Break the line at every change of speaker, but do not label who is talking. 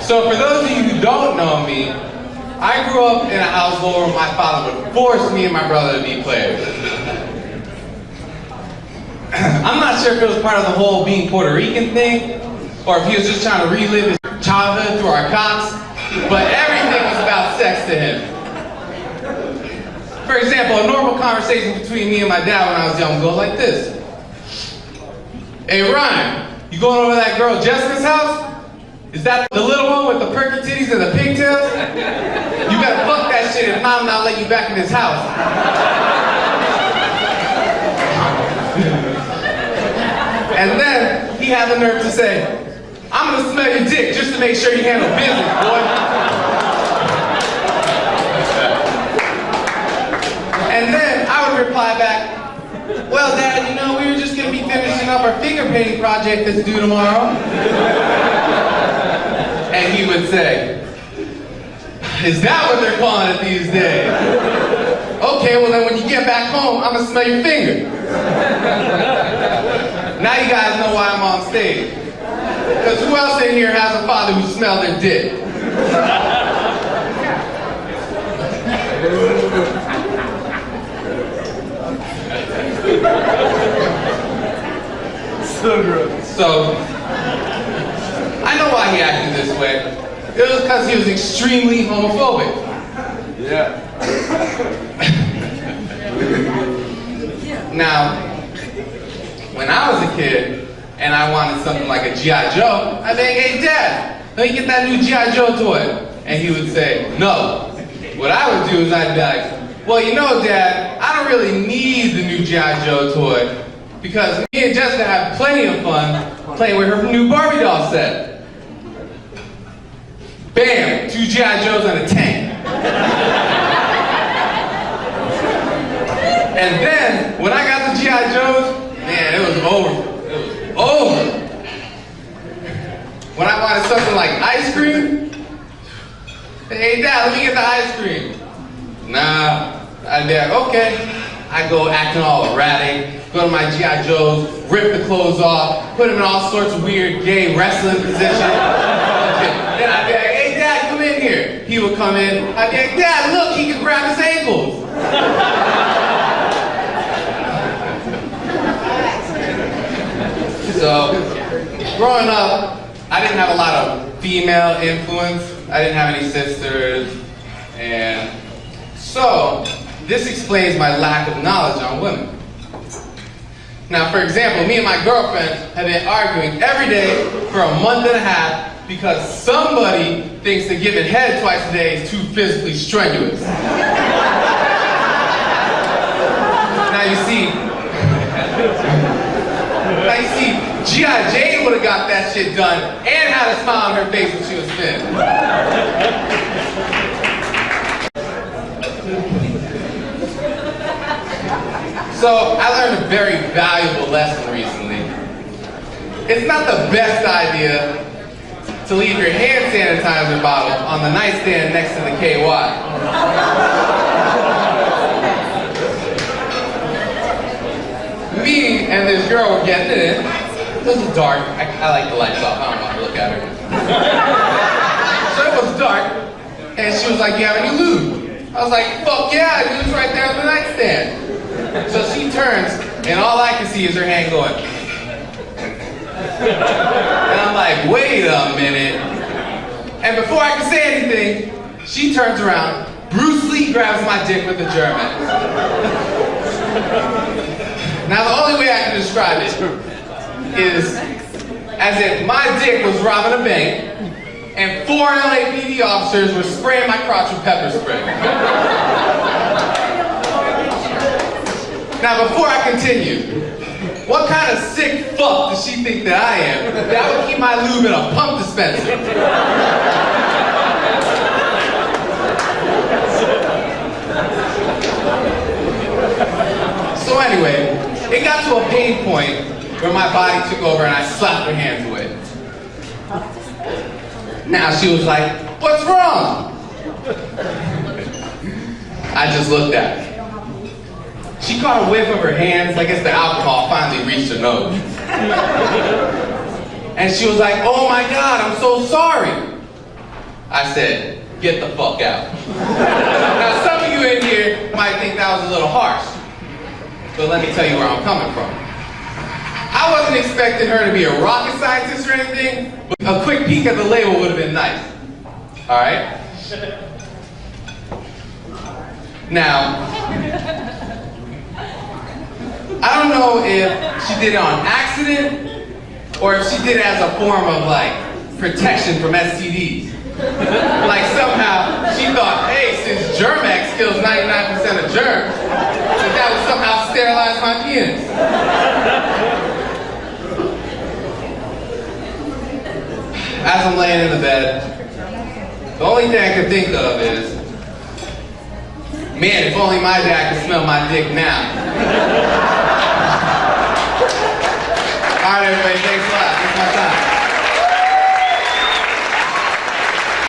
So for those of you who don't know me, I grew up in a household where my father would force me and my brother to be players. I'm not sure if it was part of the whole being Puerto Rican thing, or if he was just trying to relive his childhood through our cocks, but everything was about sex to him. For example, a normal conversation between me and my dad when I was young goes like this. Hey Ryan, you going over to that girl Jessica's house? Is that the little one with the perky titties and the pigtails? You better fuck that shit if not, I'll let you back in his house. And then he had the nerve to say, I'm gonna smell your dick just to make sure you handle business, boy. And then I would reply back, well, Dad, you know, we were just gonna be finishing up our finger painting project that's due tomorrow. And he would say, is that what they're calling it these days? Okay, well then when you get back home, I'm gonna smell your finger. Now you guys know why I'm on stage. Because who else in here has a father who smelled their dick?
So gross.
So, I know why he acted this way. It was because he was extremely homophobic.
Yeah.
Now, when I was a kid and I wanted something like a G.I. Joe, I'd say, hey Dad, let me get that new G.I. Joe toy. And he would say, no. What I would do is I'd be like, well, you know, Dad, I don't really need the new G.I. Joe toy because me and Jessica have plenty of fun playing with her new Barbie doll set. Bam! 2 G.I. Joes and a tank. And then, when I got the G.I. Joes, man, it was over. It was over. When I wanted something like ice cream, hey Dad, let me get the ice cream. Nah. I'd be like, okay. I'd go acting all erratic, go to my G.I. Joes, rip the clothes off, put them in all sorts of weird gay wrestling positions. Then I'd be like, hey Dad, come in here. He would come in. I'd be like, Dad, look, he can grab his ankles. So, growing up, I didn't have a lot of female influence. I didn't have any sisters. And so, this explains my lack of knowledge on women. Now, for example, me and my girlfriend have been arguing every day for a month and a half because somebody thinks that giving head twice a day is too physically strenuous. Now you see, G.I. Jane would have got that shit done and had a smile on her face when she was thin. So, I learned a very valuable lesson recently. It's not the best idea to leave your hand sanitizer bottle on the nightstand next to the KY. Me and this girl were getting it in. It was dark. I like the lights off. I don't want to look at her. So it was dark, and she was like, "You have any lube?" I was like, "Fuck yeah, lube's right there on the nightstand." So she turns, and all I can see is her hand going. And I'm like, wait a minute. And before I can say anything, she turns around, Bruce Lee grabs my dick with a German. Now the only way I can describe it is as if my dick was robbing a bank and 4 LAPD officers were spraying my crotch with pepper spray. Now before I continue, what kind of sick fuck does she think that I am? That I would keep my lube in a pump dispenser. So anyway, it got to a pain point where my body took over and I slapped her hands away. Now she was like, "What's wrong?" I just looked at her. She caught a whiff of her hands. I guess the alcohol finally reached her nose. And she was like, "Oh my God, I'm so sorry." I said, get the fuck out. Now some of you in here might think that was a little harsh, but let me tell you where I'm coming from. I wasn't expecting her to be a rocket scientist or anything, but a quick peek at the label would have been nice. All right? Now, I don't know if she did it on accident or if she did it as a form of like protection from STDs. Like somehow she thought, hey, since Germ-X kills 99% of germs, that would somehow sterilize my penis. As I'm laying in the bed, the only thing I could think of is, man, if only my dad could smell my dick now. All right, everybody, thanks a lot.